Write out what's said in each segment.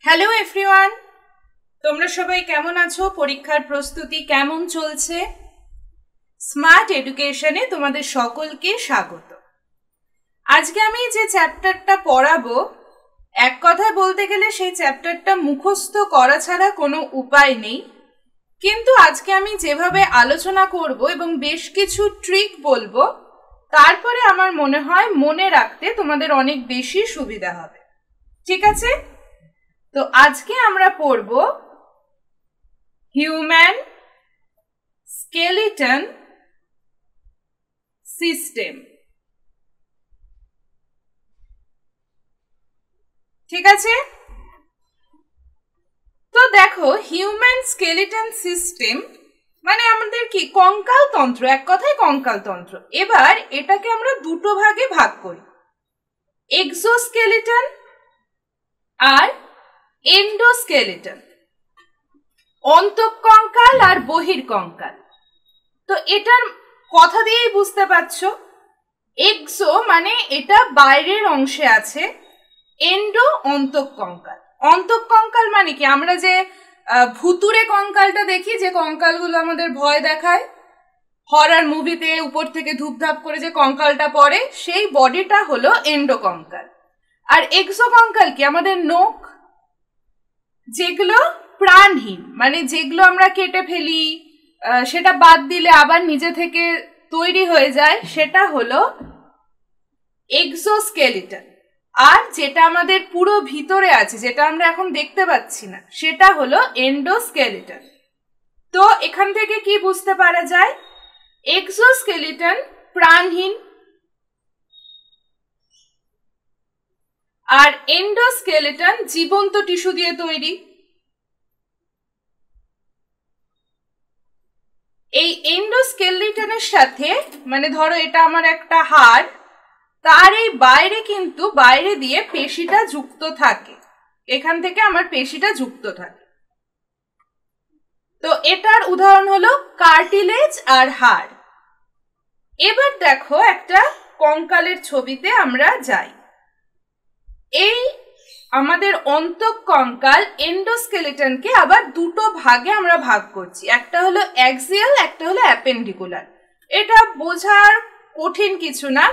Hello everyone, তোমরা সবাই কেমন আছো? পরীক্ষার প্রস্তুতি কেমন চলছে? স্মার্ট এডুকেশনে তোমাদের সকলকে স্বাগত। আজকে আমি যে চ্যাপ্টারটা পড়াবো, এক কথায় বলতে গেলে সেই চ্যাপ্টারটা মুখস্থ করা ছাড়া কোনো উপায় নেই। কিন্তু আজকে আমি যেভাবে আলোচনা করব এবং বেশ কিছু ট্রিক বলবো, তারপরে আমার মনে হয় মনে রাখতে তোমাদের অনেক বেশি সুবিধা হবে। ঠিক আছে? তো আজকে আমরা পড়ব হিউম্যান স্কেলিটন সিস্টেম। ঠিক আছে? তো দেখো, হিউম্যান স্কেলিটন সিস্টেম মানে আমাদের কি কঙ্কাল তন্ত্র, এক কথায় কঙ্কাল তন্ত্র। এবার এটাকে আমরা দুটো ভাগে ভাগ করি, এক্সোস্কেলিটন আর এন্ডোস্কেলিটন, অন্তঃকঙ্কাল আর বহির্কঙ্কাল। তো এটার কথা দিয়েই বুঝতে পারছো, এক্সো মানে এটা বাইরের অংশে আছে, এন্ডো অন্তঃকঙ্কাল। অন্তঃকঙ্কাল মানে কি, আমরা যে ভুতুরে কঙ্কালটা দেখি, যে কঙ্কালগুলো আমাদের ভয় দেখায় হরর মুভিতে, উপর থেকে ধূপধাপ করে যে কঙ্কালটা পড়ে, সেই বডিটা হলো এন্ডো কঙ্কাল। আর এক্সো কঙ্কাল কি, আমাদের নখ, যেগুলো প্রাণহীন, মানে যেগুলো আমরা কেটে ফেলি, সেটা বাদ দিলে আবার নিজে থেকে তৈরি হয়ে যায়, সেটা হলো এক্সোস্কেলিটন। আর যেটা আমাদের পুরো ভিতরে আছে, যেটা আমরা এখন দেখতে পাচ্ছি না, সেটা হলো এন্ডোস্কেলিটন। তো এখান থেকে কি বুঝতে পারা যায়, এক্সোস্কেলিটন প্রাণহীন আর এন্ডোস্কেলিটন জীবন্ত টিস্যু দিয়ে তৈরি। এই এন্ডোস্কেলিটনের সাথে, মানে ধরো এটা আমার একটা হাড়, তার এই বাইরে কিন্তু বাইরে দিয়ে পেশিটা যুক্ত থাকে, এখান থেকে আমার পেশিটা যুক্ত থাকে। তো এটার উদাহরণ হলো কার্টিলেজ আর হাড়। এবার দেখো, একটা কঙ্কালের ছবিতে আমরা যাই। এই আমাদের অন্তঃকঙ্কাল এন্ডোস্কেলিটনকে আবার দুটো ভাগে আমরা ভাগ করছি, একটা হলো অ্যাক্সিয়াল, একটা হলো অ্যাপেন্ডিকুলার। এটা বোঝার কঠিন কিছু না।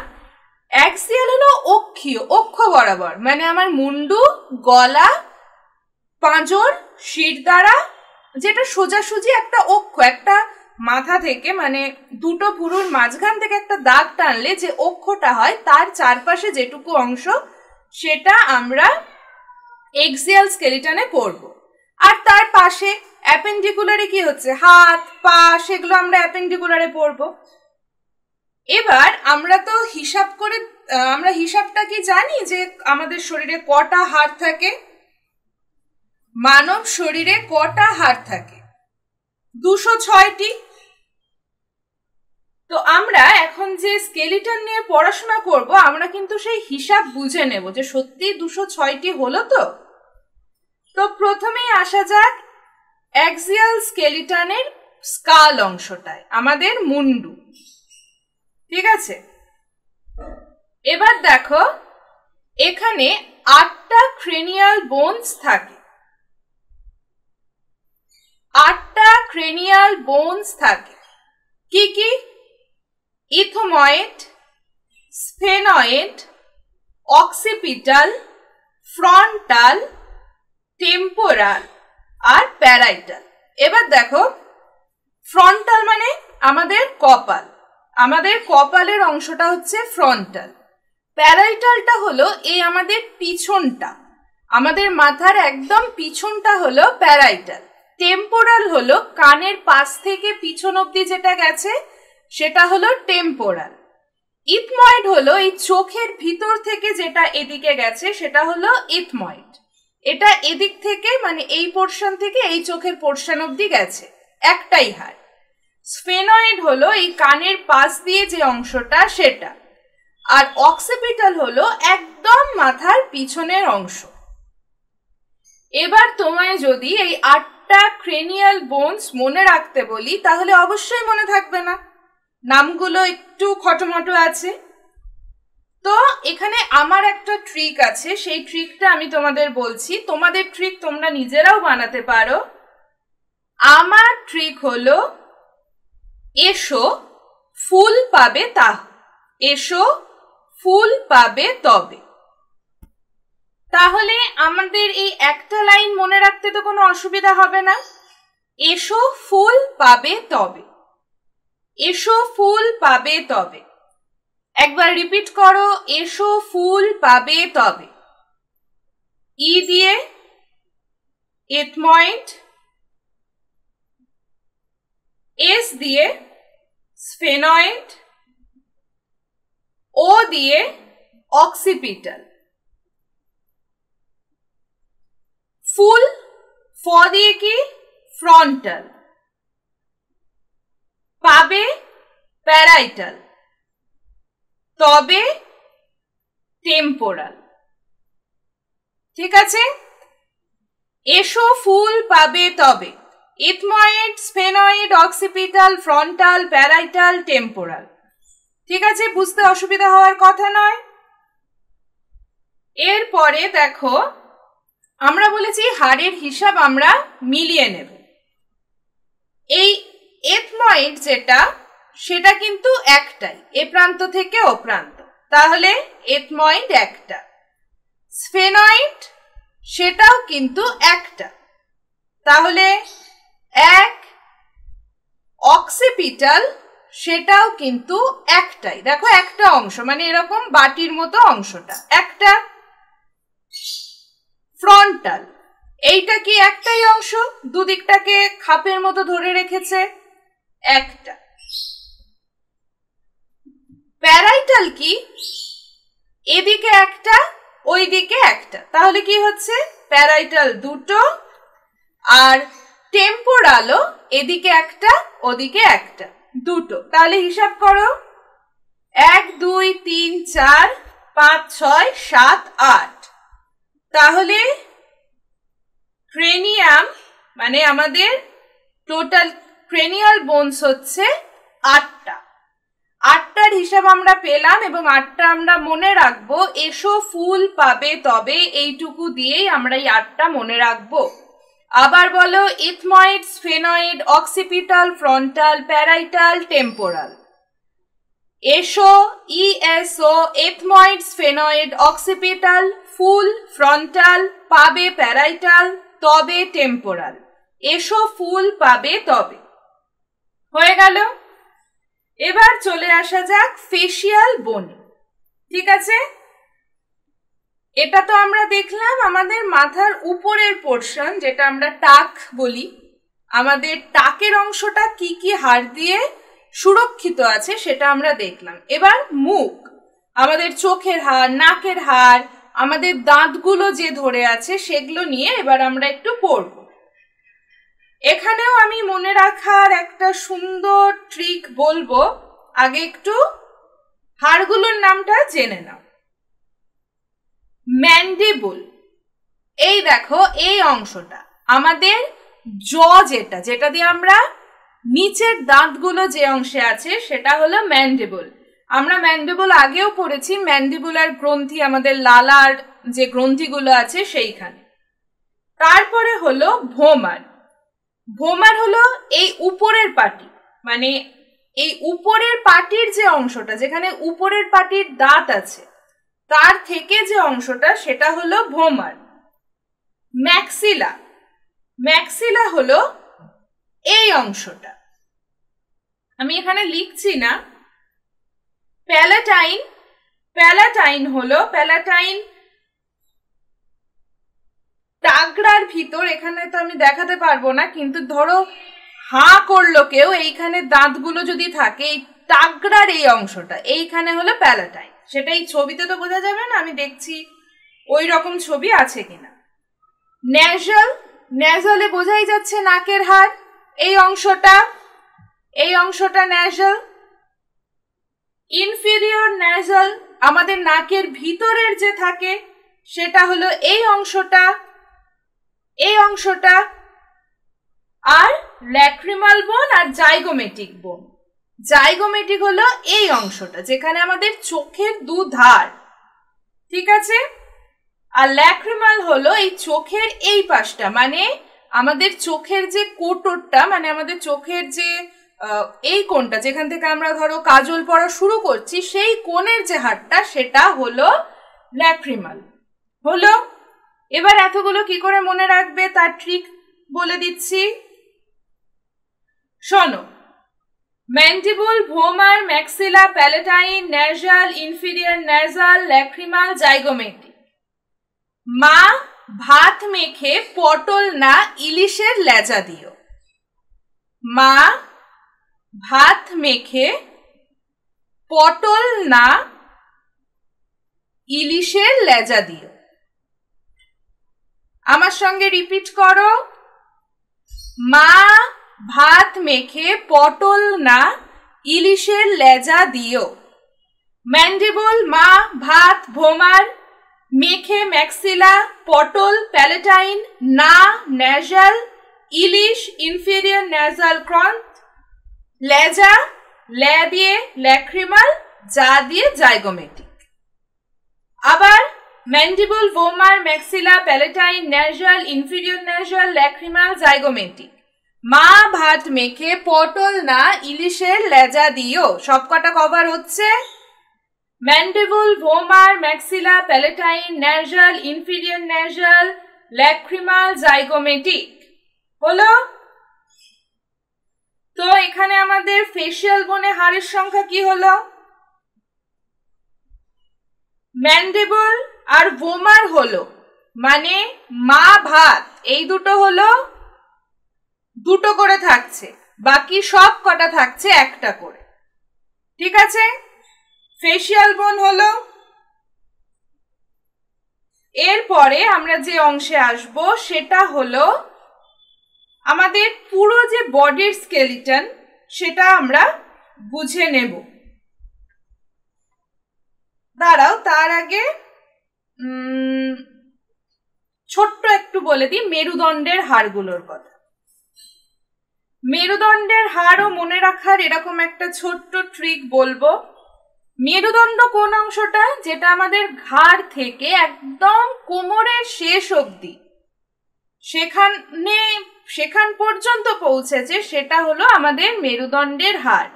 অ্যাক্সিয়াল হলো অক্ষীয়, অক্ষ বরাবর, মানে আমার মুন্ডু, গলা, পাঁজর, শিরদাঁড়া, যেটা সোজাসুজি একটা অক্ষ, একটা মাথা থেকে মানে দুটো ভুরুর মাঝখান থেকে একটা দাগ টানলে যে অক্ষটা হয়, তার চারপাশে যেটুকু অংশ, সেটা আমরা এক্সিয়াল স্কেলিটনে পড়বো। আর তার পাশে অ্যাপেন্ডিকুলারে কি হচ্ছে, হাত, পা, সেগুলো আমরা অ্যাপেন্ডিকুলারে পড়বো। এবার আমরা তো আমরা হিসাবটা কি জানি, যে আমাদের শরীরে কটা হাড় থাকে? মানব শরীরে কটা হাড় থাকে? 206টি। তো আমরা এখন যে স্কেলিটন নিয়ে পড়াশোনা করব, আমরা কিন্তু সেই হিসাব বুঝে নেব যে সত্যি 206টি হলো। তো প্রথমেই আসা যাক অ্যাক্সিয়াল স্কেলিটনের স্কাল অংশটায়, আমাদের মুন্ডু। ঠিক আছে? এবার দেখো, এখানে 8টা ক্রেনিয়াল বোনস থাকে, 8টা ক্রেনিয়াল বোনস থাকে। কি কি? Ethmoid, sphenoid, occipital, frontal, temporal আর প্যারাইটাল। এবার দেখো, ফ্রন্টাল মানে আমাদের কপাল, আমাদের কপালের অংশটা হচ্ছে ফ্রন্টাল। প্যারাইটালটা হলো এই আমাদের পিছনটা, আমাদের মাথার একদম পিছনটা হলো প্যারাইটাল। টেম্পোরাল হলো কানের পাশ থেকে পিছন অবধি যেটা গেছে, সেটা হলো টেম্পোরাল। ইথময়েড হলো এই চোখের ভিতর থেকে যেটা এদিকে গেছে, সেটা হলো ইথময়েড। এটা এদিক থেকে, মানে এই পোর্শন থেকে এই চোখের পোর্শন অবধি গেছে, একটাই হাড়। স্ফেনয়েড হলো এই কানের পাশ দিয়ে যে অংশটা, সেটা। আর অক্সিপিটাল হলো একদম মাথার পিছনের অংশ। এবার তোমায় যদি এই 8টা ক্রেনিয়াল বোনস মনে রাখতে বলি, তাহলে অবশ্যই মনে থাকবে না, নামগুলো একটু খটোমটো আছে। তো এখানে আমার একটা ট্রিক আছে, সেই ট্রিকটা আমি তোমাদের বলছি, তোমাদের ট্রিক তোমরা নিজেরাও বানাতে পারো। আমার ট্রিক হলো এসো ফুল পাবে এসো ফুল পাবে তবে। তাহলে আমাদের এই একটা লাইন মনে রাখতে তো কোনো অসুবিধা হবে না। এসো ফুল পাবে তবে, এসো ফুল পাবে তবে। একবার রিপিট করো, এসো ফুল পাবে তবে। ই দিয়ে এথময়েড, এস দিয়ে স্ফেনয়েড, ও দিয়ে অক্সিপিটাল। ফুল ফ দিয়ে কি ফ্রন্টাল, পাবে প্যারাইটাল, তবে টেম্পোরাল। ঠিক আছে, এসো ফুল পাবে তবে, ethmoid, sphenoid, occipital, frontal, parietal, temporal. ঠিক আছে, বুঝতে অসুবিধা হওয়ার কথা নয়। এরপরে দেখো, আমরা বলেছি হাড়ের হিসাব আমরা মিলিয়ে নেব। এই এথময়েড যেটা, সেটা কিন্তু একটাই, এ প্রান্ত থেকে ও প্রান্ত, তাহলে এথময়েড একটা। স্ফেনয়েড সেটাও কিন্তু একটা, তাহলে এক। অক্সিপিটাল সেটাও কিন্তু একটাই, দেখো একটা অংশ, মানে এরকম বাটির মতো অংশটা একটা। ফ্রন্টাল এইটা কি একটাই অংশ, দুদিকটাকে খাপের মতো ধরে রেখেছে, একটা। প্যারাইটাল কি, এদিকে একটা ওইদিকে একটা, তাহলে কি হচ্ছে প্যারাইটাল দুটো, আর টেম্পোরালও এদিকে একটা ওদিকে একটা, দুটো। তাহলে হিসাব করো, 1 2 3 4 5 6 7 8। তাহলে ক্রেনিয়াম মানে আমাদের টোটাল ক্রেনিয়াল বোনস হচ্ছে 8টা। 8টার হিসাব আমরা পেলাম এবং 8টা আমরা মনে রাখবো। এসো ফুল পাবে তবে, এইটুকু দিয়েই আমরা এই 8টা মনে রাখবো। আবার বলো, ethmoid, sphenoid, occipital, frontal, parietal, temporal. এসো ইএসও, এথময়েড, স্ফেনয়েড, অক্সিপিটাল, ফুল ফ্রন্টাল, পাবে প্যারাইটাল, তবে টেম্পোরাল। এসো ফুল পাবে তবে। হয়ে গেল। এবার চলে আসা যাক ফেসিয়াল বোনে। ঠিক আছে, এটা তো আমরা দেখলাম আমাদের মাথার উপরের পোর্শন, যেটা আমরা টাক বলি। আমাদের টাকের অংশটা কি কি হাড় দিয়ে সুরক্ষিত আছে সেটা আমরা দেখলাম। এবার মুখ, আমাদের চোখের হাড়, নাকের হাড়, আমাদের দাঁতগুলো যে ধরে আছে সেগুলো নিয়ে এবার আমরা একটু পড়ব। এখানেও আমি মনে রাখার একটা সুন্দর ট্রিক বলবো, আগে একটু হাড়গুলোর নামটা জেনে নাও। ম্যান্ডিবল, এই দেখো এই অংশটা আমাদের যেটা দিয়ে আমরা নিচের দাঁতগুলো যে অংশে আছে সেটা হলো ম্যান্ডিবল। আমরা ম্যান্ডিবল আগেও পড়েছি, ম্যান্ডিবুলার গ্রন্থি আমাদের লালার যে গ্রন্থিগুলো আছে সেইখানে। তারপরে হলো ভোমার। ভোমার হলো এই উপরের পাটি, মানে এই উপরের পাটির যে অংশটা, যেখানে উপরের পাটির দাঁত আছে তার থেকে যে অংশটা সেটা হলো ভোমার। ম্যাক্সিলা, ম্যাক্সিলা হলো এই অংশটা, আমি এখানে লিখছি না। প্যালাটাইন, প্যালাটাইন হলো, প্যালাটাইন টাগড়ার ভিতর, এখানে তো আমি দেখাতে পারবো না, কিন্তু ধরো হাঁ করলো কেউ, এইখানে দাঁতগুলো যদি থাকে, এই টাগড়ার এই অংশটা এইখানে হলো প্যালাটাইন। সেটা এই ছবিতে তো বোঝা যাবে না, আমি দেখছি ওই রকম ছবি আছে কিনা। ন্যাজাল, ন্যাজালে বোঝাই যাচ্ছে নাকের হাড়, এই অংশটা, এই অংশটা ন্যাজাল। ইনফেরিয়র ন্যাজাল আমাদের নাকের ভিতরের যে থাকে সেটা হলো এই অংশটা, এই অংশটা। আর ল্যাক্রিমাল বোন আর জাইগোমেটিক বোন, জাইগোমেটিক হলো এই অংশটা যেখানে আমাদের চোখের দুধার, ঠিক আছে। আর ল্যাক্রিমাল হলো এই চোখের এই পাশটা, মানে আমাদের চোখের যে কোটরটা, মানে আমাদের চোখের যে এই কোণটা যেখান থেকে আমরা ধরো কাজল পড়া শুরু করছি, সেই কোণের যে হাড়টা সেটা হলো ল্যাক্রিমাল। হলো, এবার এতগুলো কি করে মনে রাখবে তার ট্রিক বলে দিচ্ছি, শোনো। Mandible, vomer, maxilla, palatine, nasal, inferior nasal, lacrimal, zygomatic. মা ভাত মেখে পটল না ইলিশের লেজা দিও। মা ভাত মেখে পটল না ইলিশের লেজা দিও। আমার সঙ্গে রিপিট করো, মা ভাত মেখে পটল না ইলিশের লেজা দিও। ম্যান্ডিবল মা, ভাত ভোমার, মেখে ম্যাক্সিলা, পটল প্যালেটাইন, না ন্যাসাল, ইলিশ ইনফেরিয়র ন্যাসাল ক্রন্থ, লেজা লে দিয়ে ল্যাক্রিমাল, যা দিয়ে জাইগোমেটিক। আবার mandible, vomer, maxilla, palatine, nasal, inferior nasal, lacrimal, zygomatic. মা ভাত মেখে পটল না ইলিশের লেজা দিও। সবকটা কভার হচ্ছে mandible, vomer, maxilla, palatine, nasal, inferior nasal, lacrimal, zygomatic. হলো? তো এখানে আমাদের ফেশিয়াল বোনে হাড়ের সংখ্যা কি হলো? ম্যান্ডিবল আর ভোমার হলো, মানে মা ভাত, এই দুটো হলো দুটো করে থাকছে, বাকি সব কটা থাকছে একটা করে, ঠিক আছে। ফেশিয়াল বোন হলো। এরপরে আমরা যে অংশে আসব সেটা হলো আমাদের পুরো যে বডির স্কেলিটন, সেটা আমরা বুঝে নেব। দাঁড়াও, তার আগে ছোট্ট একটু বলে দিই মেরুদণ্ডের হাড়গুলোর কথা। মেরুদণ্ডের হাড়ও মনে রাখার এরকম একটা ছোট্ট ট্রিক বলবো। মেরুদণ্ড কোন অংশটা? যেটা আমাদের ঘাড় থেকে একদম কোমরের শেষ অবধি সেখান পর্যন্ত পৌঁছেছে, সেটা হলো আমাদের মেরুদণ্ডের হাড়।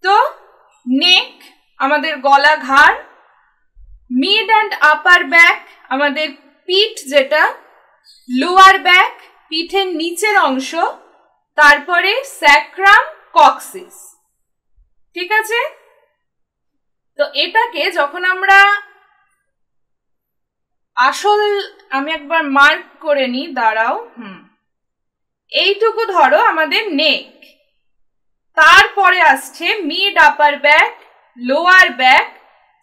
তো নেক আমাদের গলা ঘাড়, মিড অ্যান্ড আপার ব্যাক আমাদের পিঠ, যেটা লোয়ার ব্যাক পিঠের নিচের অংশ, তারপরে স্যাক্রাম, কক্সিস, ঠিক আছে। তো এটাকে যখন আমরা আমি একবার মার্ক করে নিই, দাঁড়াও, এইটুকু ধরো আমাদের নেক, তারপরে আসছে মিড আপার ব্যাক, লোয়ার ব্যাক,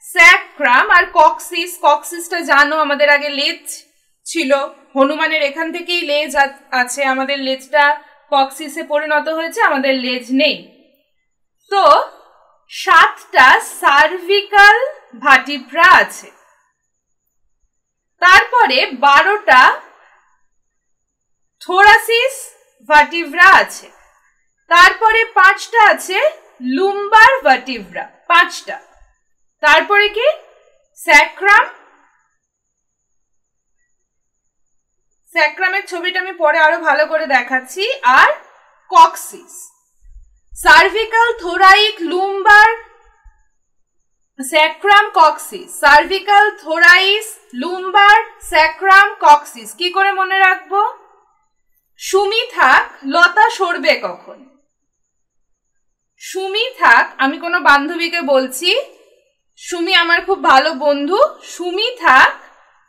স্যাক্রাম আর কক্সিস। কক্সিসটা জানো আমাদের আগে লেজ ছিল, হনুমানের এখান থেকেই লেজ আছে, আমাদের লেজটা কক্সিসে পরিণত হয়েছে, আমাদের লেজ নেই। তো 7টা সার্ভিকাল ভার্টিব্রা আছে, তারপরে 12টা থোরাসিস ভার্টিব্রা আছে, তারপরে 5টা আছে লুম্বার ভার্টিব্রা, 5টা, তারপরে কি স্যাক্রাম, স্যাক্রামের ছবিটা আমি পরে আরো ভালো করে দেখাচ্ছি, আর coccyx. Cervical, thoracic, lumbar, sacrum, coccyx. Cervical, thoracic, lumbar, sacrum, coccyx. কি করে মনে রাখবো? সুমি থাক, লতা সরবে কখন? সুমি থাক, আমি কোনো বান্ধবীকে বলছি, সুমি আমার খুব ভালো বন্ধু, সুমি থাক,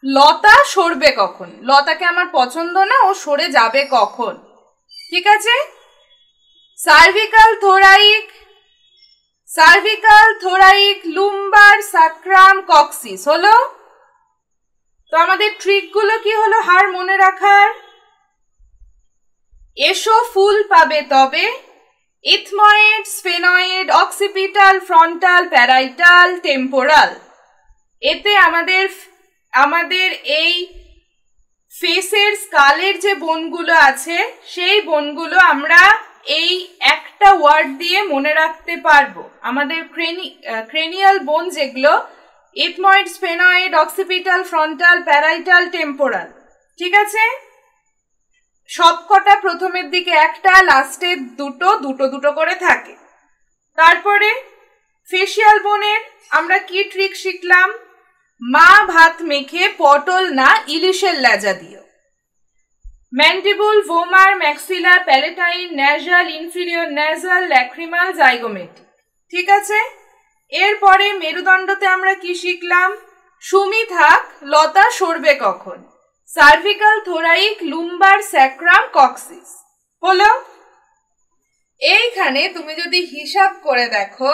লতা সরবে কখন? লতাকে আমার পছন্দ না, ও সরে যাবে কখন? ঠিক আছে। Cervical, thoracic, lumbar, sacrum, coccyx হলো। তো আমাদের ট্রিকগুলো কি হলো হাড় মনে রাখার? এসো ফুল পাবে তবে, ethmoid, sphenoid, occipital, frontal, parietal, temporal. এতে আমাদের এই ফেসের স্কালের যে বোনগুলো আছে, সেই বোনগুলো আমরা এই একটা ওয়ার্ড দিয়ে মনে রাখতে পারবো। আমাদের ক্রেনিয়াল বোন যেগুলো ethmoid, sphenoid, occipital, frontal, parietal, temporal, ঠিক আছে? সবকটা প্রথমের দিকে একটা, লাস্টে দুটো দুটো দুটো করে থাকে। তারপরে ফেসিয়াল বোনের আমরা কি ট্রিক শিখলাম? মা ভাত মেখে পটল না ইলিশের লেজা দিও। ম্যান্ডিবুল, ভোমার, ম্যাক্সিলার, palatine, nasal, inferior nasal, lacrimal, zygomatic, ঠিক আছে? এরপরে মেরুদণ্ডতে আমরা কি শিখলাম? সুমি থাক, লতা সরবে কখন? Cervical, thoracic, lumbar, sacrum, coccyx. হলো? এইখানে তুমি যদি হিসাব করে দেখো,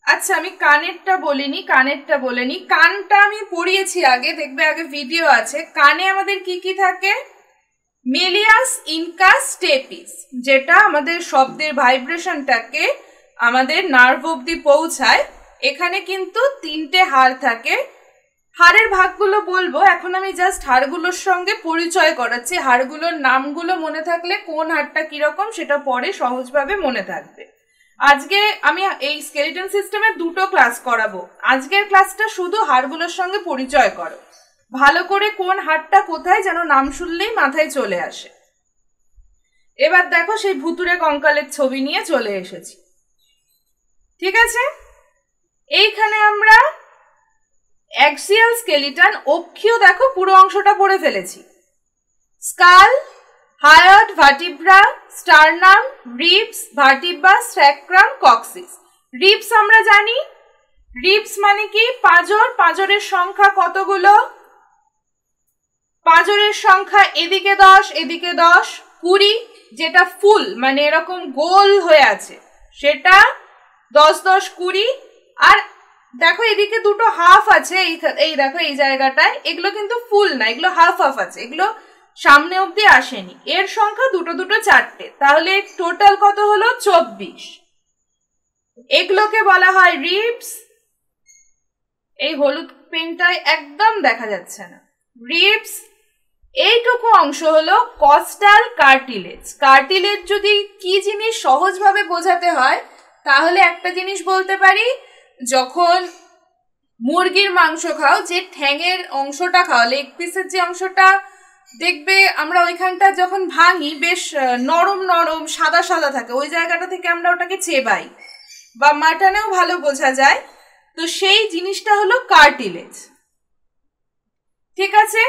আচ্ছা আমি কানেরটা বলিনি, কানটা আমি পড়িয়েছি আগে, দেখবে আগে ভিডিও আছে। কানে আমাদের কি কি থাকে? মেলিয়াস, ইনকাস, স্টেপিস, যেটা আমাদের শব্দের ভাইব্রেশনটাকে আমাদের নার্ভ অব্দি পৌঁছায়। এখানে কিন্তু তিনটে হাড় থাকে। হাড়ের ভাগগুলো বলবো, এখন আমি জাস্ট হাড়গুলোর সঙ্গে পরিচয় করাচ্ছি। হাড়গুলোর নামগুলো মনে থাকলে কোন হাড়টা কিরকম সেটা পরে সহজভাবে মনে থাকবে। আজকে আমি এই স্কেলিটন সিস্টেমের দুটো ক্লাস করাবো। আজকের ক্লাসটা শুধু হাড়গুলোর সঙ্গে পরিচয় করো, ভালো করে কোন হাড়টা কোথায় যেন নাম শুনলেই মাথায় চলে আসে। এবার দেখো সেই ভুতুরে কঙ্কালের ছবি নিয়ে চলে এসেছি, ঠিক আছে? এইখানে আমরা অ্যাক্সিয়াল স্কেলিটন, অক্ষীয় দেখো পুরো অংশটা পড়ে ফেলেছি। Skull, hired, vertebra, sternum, ribs, vertebra, sacrum, coccyx. Ribs আমরা জানি, রিবস মানে কি? পাঁজর। পাঁজরের সংখ্যা কতগুলো? পাঁজরের সংখ্যা এদিকে 10, এদিকে 10, 20। যেটা ফুল মানে এরকম গোল হয়ে আছে সেটা 10, 10, 20। আর দেখো এদিকে দুটো হাফ আছে, এই দেখো এই জায়গাটায়, এগুলো কিন্তু ফুল না, এগুলো হাফ হাফ আছে, এগুলো সামনে অব্দি আসেনি। এর সংখ্যা দুটো দুটো 4টে, তাহলে টোটাল কত হলো? 24। এগুলোকে বলা হয় রিবস। এই হলুদ পেনটায় একদম দেখা যাচ্ছে না। রিবস। এইটুকু অংশ হলো কস্টাল কার্টিলেজ। কার্টিলেজ যদি কি জিনিস সহজভাবে বোঝাতে হয় তাহলে একটা জিনিস বলতে পারি, যখন মুরগির মাংস খাও, যে ঠ্যাঙের অংশটা খাও, লেগ পিসের যে অংশটা দেখবে আমরা ওইখানটা যখন ভাঙি বেশ নরম নরম সাদা সাদা থাকে, ওই জায়গাটা থেকে আমরা ওটাকে চেবাই, বা মাটনেও ভালো বোঝা যায়। তো সেই জিনিসটা হলো কার্টিলেজ, ঠিক আছে?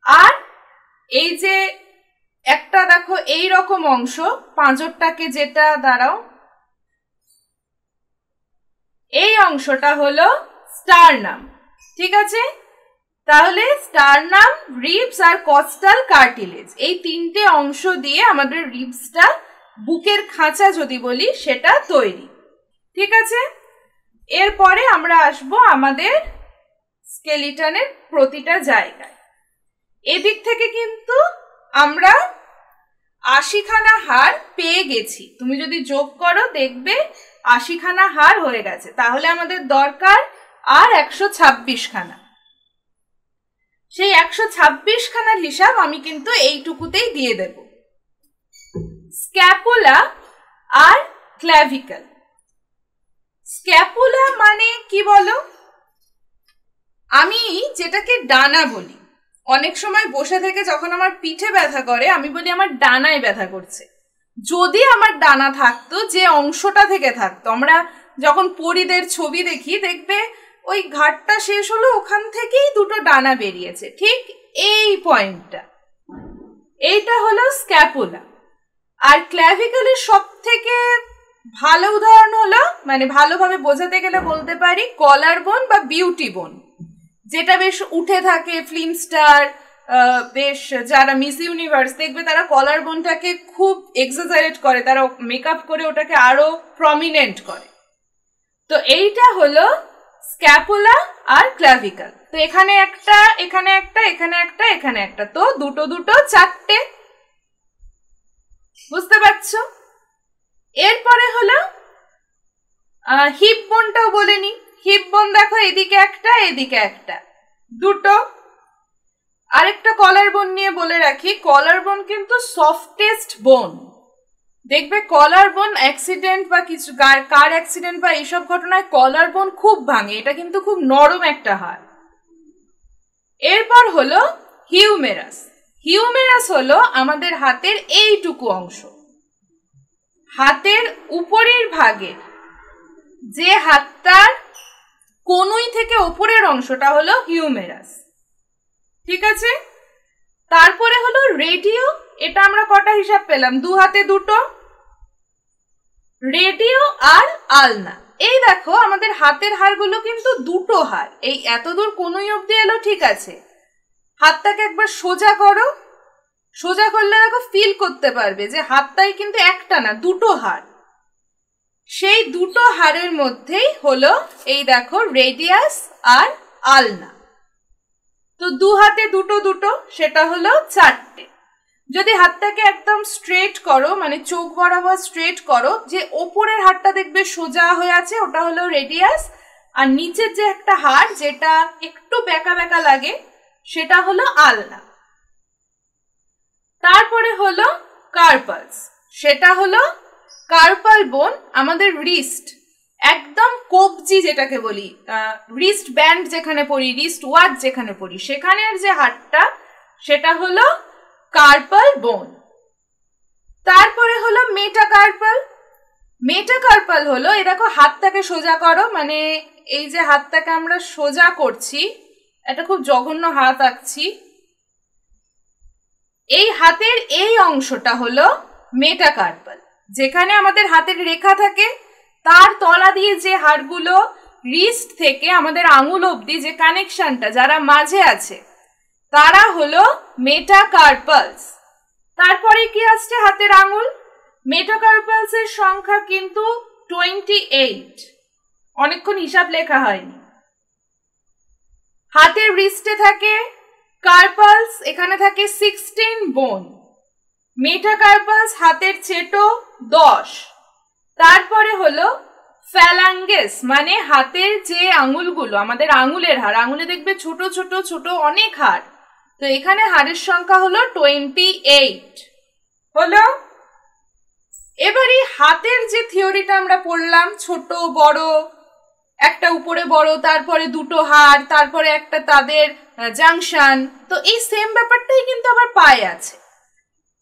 আর এই যে একটা দেখো এই রকম অংশ, পাঁজরটাকে যেটা দাঁড়াও, এই অংশটা হলো স্টারনাম, ঠিক আছে? তাহলে স্টারনাম, রিবস আর কস্টাল কার্টিলেজ, এই তিনটে অংশ দিয়ে আমাদের রিবসটা, বুকের খাঁচা যদি বলি, সেটা তৈরি, ঠিক আছে? এরপরে আমরা আসবো আমাদের স্কেলিটনের প্রতিটা জায়গায়। এদিক থেকে কিন্তু আমরা 80খানা হাড় পেয়ে গেছি। তুমি যদি যোগ করো দেখবে 80খানা হাড় হয়ে গেছে। তাহলে আমাদের দরকার আর 126খানা। সেই 126খানার হিসাব আমি কিন্তু এইটুকুতেই দিয়ে দেব। স্ক্যাপুলা আর ক্ল্যাভিকল। স্ক্যাপুলা মানে কি বলো? আমি যেটাকে ডানা বলি, অনেক সময় বসে থেকে যখন আমার পিঠে ব্যথা করে আমি বলি আমার ডানায় ব্যথা করছে। যদি আমার ডানা থাকতো, যে অংশটা থেকে থাকতো, আমরা যখন পরীদের ছবি দেখি দেখবে ওই ঘাটটা শেষ হলো, ওখান থেকেই দুটো ডানা বেরিয়েছে, ঠিক এই পয়েন্টটা, এইটা হলো স্ক্যাপুলা। আর ক্ল্যাভিকলের সব থেকে ভালো উদাহরণ হলো, মানে ভালোভাবে বোঝাতে গেলে বলতে পারি কলার বোন বা বিউটি বোন, যেটা বেশ উঠে থাকে। ফিল্ম স্টার, বেশ যারা মিস ইউনিভার্স দেখবে তারা কলার বোনটাকে খুব এক্সাজারেট করে, তারা মেকআপ করে ওটাকে আরো প্রমিনেন্ট করে। তো এইটা হলো স্ক্যাপুলা আর ক্ল্যাভিকল। তো এখানে একটা, এখানে একটা, এখানে একটা, এখানে একটা, তো দুটো দুটো 4টে, বুঝতে পারছো? এরপরে হলো হিপ বোনটাও বলে নি। হিপ বোন দেখো এদিকে একটা, এদিকে একটা, দুটো। আরেকটা কলার বোন নিয়ে বলে রাখি, কলার বোন কিন্তু সফটেস্ট বোন, দেখবে কলার বোন অ্যাক্সিডেন্ট বা কিছু কার অ্যাক্সিডেন্ট বা এইসব ঘটনায় কলার বোন খুব ভাঙে, এটা কিন্তু খুব নরম একটা হাড়। এরপর হলো হিউমেরাস। হিউমেরাস হলো আমাদের হাতের এইটুকু অংশ, হাতের উপরের ভাগের যে হাতটার কনুই থেকে ওপরের অংশটা হলো হিউমেরাস, ঠিক আছে। তারপরে হলো রেডিও, এটা আমরা কটা হিসাব পেলাম, 2 হাতে 2টো। রেডিও আর আলনা, এই দেখো আমাদের হাতের হাড়গুলো কিন্তু 2টো হাড়, এই এতদূর কনুই অবধি এলো, ঠিক আছে। হাতটাকে একবার সোজা করো, সোজা করলে দেখো ফিল করতে পারবে যে হাতটাই কিন্তু একটা না, 2টো হাড়। সেই 2টো হাড়ের মধ্যেই হলো এই দেখো রেডিয়াস আর আলনা। তো 2 হাতে 2টো 2টো, সেটা হলো 4টে। যদি হাতটাকে একদম স্ট্রেট করো, মানে চোখ বরাবর স্ট্রেট করো, যে ওপরের হাড়টা দেখবে সোজা হয়ে আছে, ওটা হলো রেডিয়াস, আর নিচের যে একটা হাড় যেটা একটু বেঁকা বেঁকা লাগে সেটা হলো আলনা। তারপরে হলো কার্পালস, সেটা হলো কার্পাল বোন আমাদের রিস্ট, একদম কবজি যেটাকে বলি, রিস্ট ব্যান্ড যেখানে পরি, রিস্ট ওয়াচ যেখানে পরি, সেখানের যে হাড়টা সেটা হলো কার্পাল বোন। তারপরে হলো মেটাকার্পাল। মেটাকার্পাল হলো, এই দেখো হাতটাকে সোজা করো, মানে এই যে হাতটাকে আমরা সোজা করছি, এটা খুব জঘন্য হাত আঁকছি, এই হাতের এই অংশটা হলো মেটাকার্পাল, যেখানে আমাদের হাতের রেখা থাকে, তার তলা দিয়ে যে হাড়গুলো রিস্ট থেকে আমাদের আঙুল অবধি যে কানেকশনটা যারা মাঝে আছে তারা হলো মেটাকার্পালস। তারপরে কি আসছে হাতের আঙুল, মেটাকার্পালস এর সংখ্যা কিন্তু 28, অনেকক্ষণ হিসাব লেখা হয়নি। হাতের রিস্টে থাকে কার্পালস, এখানে থাকে 16 বোন, মেটাকার্পালস হাতের চেটো 10। তারপরে হলো ফ্যালাঙ্গেস, মানে হাতের যে আঙুলগুলো আমাদের আঙুলের হাড়, আঙুলে দেখবে ছোট ছোট ছোট অনেক হাড়, তো এখানে হাড়ের সংখ্যা হলো 28 হলো। এবারে হাতের যে থিওরিটা আমরা পড়লাম, ছোট বড়, একটা উপরে বড়, তারপরে 2টো হাড়, তারপরে একটা তাদের জাংশন, তো এই সেম ব্যাপারটাই কিন্তু আবার পায়ে আছে।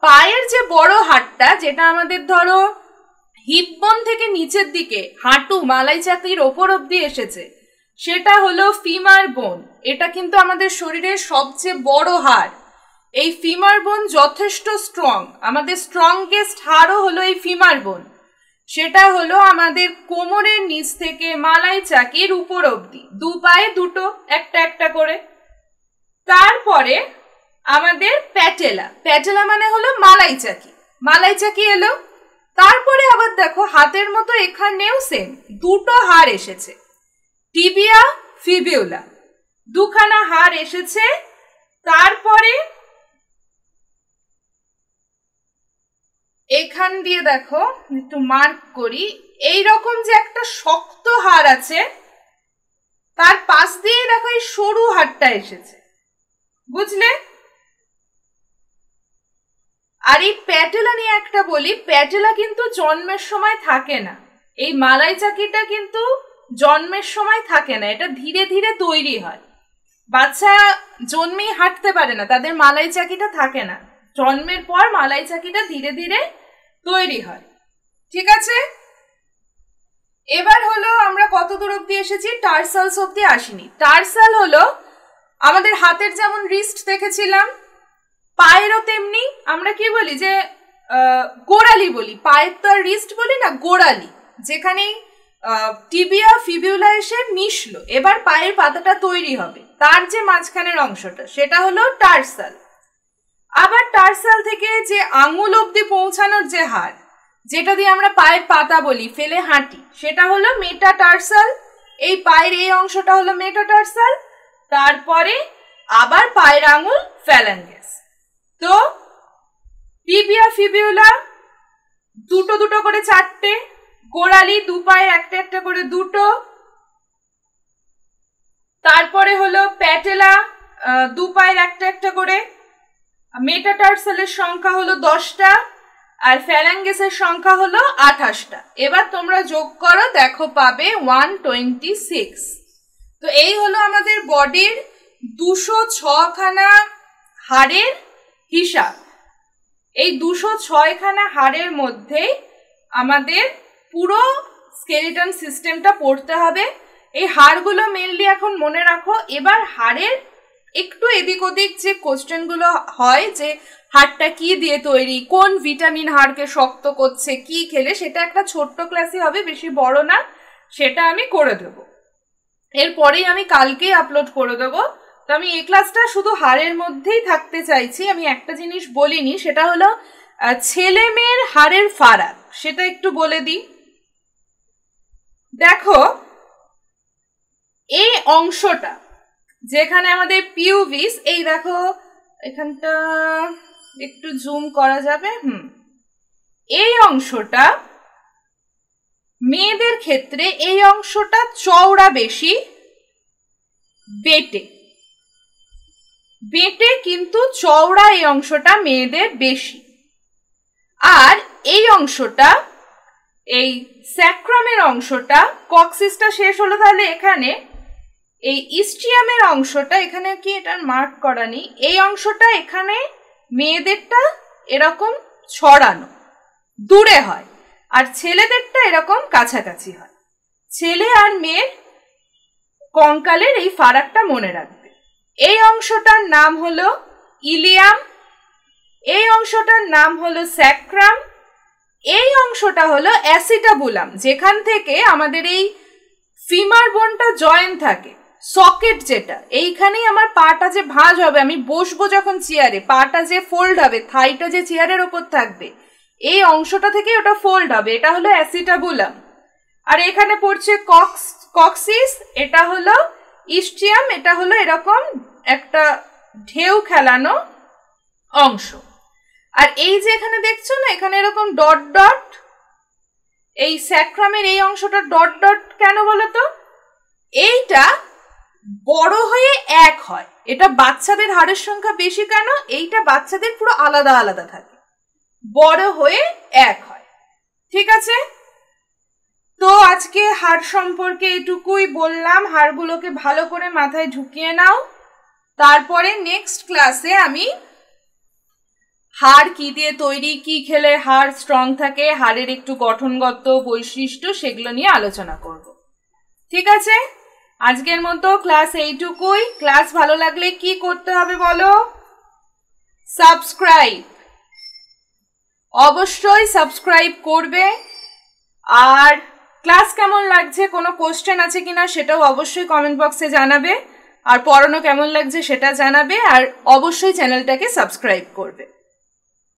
পায়ের যে বড় হাড়টা, যেটা আমাদের ধরো হিপ বোন থেকে নিচের দিকে হাঁটু মালাই চাকরির ওপর অব্দি এসেছে, সেটা হলো ফিমার বোন। এটা কিন্তু আমাদের শরীরের সবচেয়ে বড় হাড়। এই ফিমার বোন যথেষ্ট স্ট্রং, আমাদের স্ট্রংগেস্ট হাড়ও হলো এই ফিমার বোন, সেটা হলো আমাদের কোমরের নিচ থেকে মালাই চাকির উপর অব্দি, 2 পায়ে 2টো, একটা একটা করে। তারপরে আমাদের প্যাটেলা, প্যাটেলা মানে হলো মালাই চাকি, মালাই চাকি এলো। তারপরে আবার দেখো হাতের মতো এখানেও সেম 2টো হাড় এসেছে, টিবিয়া ফিবিউলা, 2খানা হাড় এসেছে। তারপরে এখান দিয়ে দেখো একটু মার্ক করি, এই রকম যে একটা শক্ত হাড় আছে, তার পাশ দিয়ে দেখো এই সরু হাড়টা এসেছে, বুঝলে। আর এই প্যাটেলা নিয়ে একটা বলি, প্যাটেলা কিন্তু জন্মের সময় থাকে না, এই মালাই চাকিটা কিন্তু জন্মের সময় থাকে না, এটা ধীরে ধীরে তৈরি হয়। বাচ্চা জন্মেই হাঁটতে পারে না, তাদের মালাই চাকিটা থাকে না, জন্মের পর মালাই চাকিটা ধীরে ধীরে তৈরি হয়, ঠিক আছে। এবার হলো আমরা কত দূর অব্দি এসেছি, টার্সালস অব্দি আসিনি। টার্সাল হলো আমাদের হাতের যেমন রিস্ট দেখেছিলাম, পায়েরও তেমনি আমরা কি বলি যে গোড়ালি বলি, পায়ের তো আর রিস্ট বলি না, গোড়ালি, যেখানে টিবিয়া ফিবিউলা এসে মিশলো, এবার পায়ের পাতাটা তৈরি হবে, তার যে মাঝখানের অংশটা সেটা হলো টার্সাল। আবার টার্সাল থেকে যে আঙুল অব্দি পৌঁছানোর যে হাড়, যেটা দিয়ে আমরা পায়ের পাতা বলি, ফেলে হাঁটি, সেটা হলো মেটাটার্সাল। এই পায়ের এই অংশটা হলো মেটাটার্সাল। তারপরে আবার পায়ের আঙুল ফ্যালাঙ্গেস। তো টিবিয়া ফিবিউলা 2টো 2টো করে 4টে, গোড়ালি 2 পায়ে একটা একটা করে 2টো, তারপরে হলো প্যাটেলা 2 পায়ের একটা একটা করে, মেটাটার্সালের সংখ্যা হলো 10টা, আর ফ্যালাঙ্গেসের সংখ্যা হলো 28টা। এবার তোমরা যোগ করো, দেখো পাবে 126। তো এই হলো আমাদের বডির 206খানা হাড়ের হিসাব। এই 206খানা হাড়ের মধ্যে আমাদের পুরো স্কেলিটন সিস্টেমটা পড়তে হবে। এই হাড়গুলো মেনলি এখন মনে রাখো। এবার হাড়ের একটু এদিক ওদিক যে কোশ্চেনগুলো হয়, যে হাড়টা কি দিয়ে তৈরি, কোন ভিটামিন হাড়কে শক্ত করছে, কি খেলে, সেটা একটা ছোট্ট ক্লাসই হবে, বেশি বড় না, সেটা আমি করে দেবো। এরপরেই আমি কালকেই আপলোড করে দেবো। তো আমি এই ক্লাসটা শুধু হাড়ের মধ্যেই থাকতে চাইছি। আমি একটা জিনিস বলিনি, সেটা হলো ছেলে মেয়ের হাড়ের ফারাক, সেটা একটু বলে দিই। দেখো এই অংশটা যেখানে আমাদের পিউভিস, এই দেখো এখানটা একটু জুম করা যাবে, এই অংশটা মেয়েদের ক্ষেত্রে এই অংশটা চওড়া বেশি, বেটে কিন্তু চওড়া এই অংশটা মেয়েদের বেশি। আর এই অংশটা, এই স্যাক্রামের অংশটা, কক্সিসটা শেষ হলো, তাহলে এখানে এই ইস্ট্রিয়ামের অংশটা, এখানে কি এটার মার্ক করা নেই, এই অংশটা এখানে মেয়েদেরটা এরকম ছড়ানো দূরে হয়, আর ছেলেদেরটা এরকম কাছাকাছি হয়। ছেলে আর মেয়ের কঙ্কালের এই ফারাকটা মনে রাখবে। এই অংশটার নাম হলো ইলিয়াম, এই অংশটার নাম হলো স্যাক্রাম, এই অংশটা হলো অ্যাসিটাবুলাম, যেখান থেকে আমাদের এই ফিমার বোনটা জয়েন থাকে, সকেট যেটা, এইখানেই আমার পাটা যে ভাঁজ হবে, আমি বসবো যখন চেয়ারে, পাটা যে ফোল্ড হবে, থাইটা যে চেয়ারের ওপর থাকবে, এই অংশটা থেকে ওটা ফোল্ড হবে, এটা হলো অ্যাসিটাবুলাম। আর এখানে পড়ছে কক্সিস, এটা হলো ইস্ট্রিয়াম, এটা হলো এরকম একটা ঢেউ খেলানো অংশ। আর এই যে এখানে দেখছো না, এখানে এরকম ডট ডট, এই স্যাক্রামের এই অংশটা ডট ডট কেন বলো তো? এইটা বড় হয়ে এক হয়। এটা বাচ্চাদের হাড়ের সংখ্যা বেশি কেন? এইটা বাচ্চাদের পুরো আলাদা আলাদা থাকে, বড় হয়ে এক হয়। ঠিক আছে, তো আজকে হাড় সম্পর্কে এটুকুই বললাম। হাড়গুলোকে ভালো করে মাথায় ঢুকিয়ে নাও। তারপরে নেক্সট ক্লাসে আমি হাড় কি দিয়ে তৈরি, কি খেলে হাড় স্ট্রং থাকে, হাড়ের একটু গঠনগত বৈশিষ্ট্য, সেগুলো নিয়ে আলোচনা করব। ঠিক আছে, আজকের মতো ক্লাস এইটুকুই। ক্লাস ভালো লাগলে কি করতে হবে বলো? সাবস্ক্রাইব, অবশ্যই সাবস্ক্রাইব করবে। আর ক্লাস কেমন লাগছে, কোনো কোশ্চেন আছে কিনা সেটাও অবশ্যই কমেন্ট বক্সে জানাবে। আর পড়ানো কেমন লাগছে সেটা জানাবে। আর অবশ্যই চ্যানেলটাকে সাবস্ক্রাইব করবে।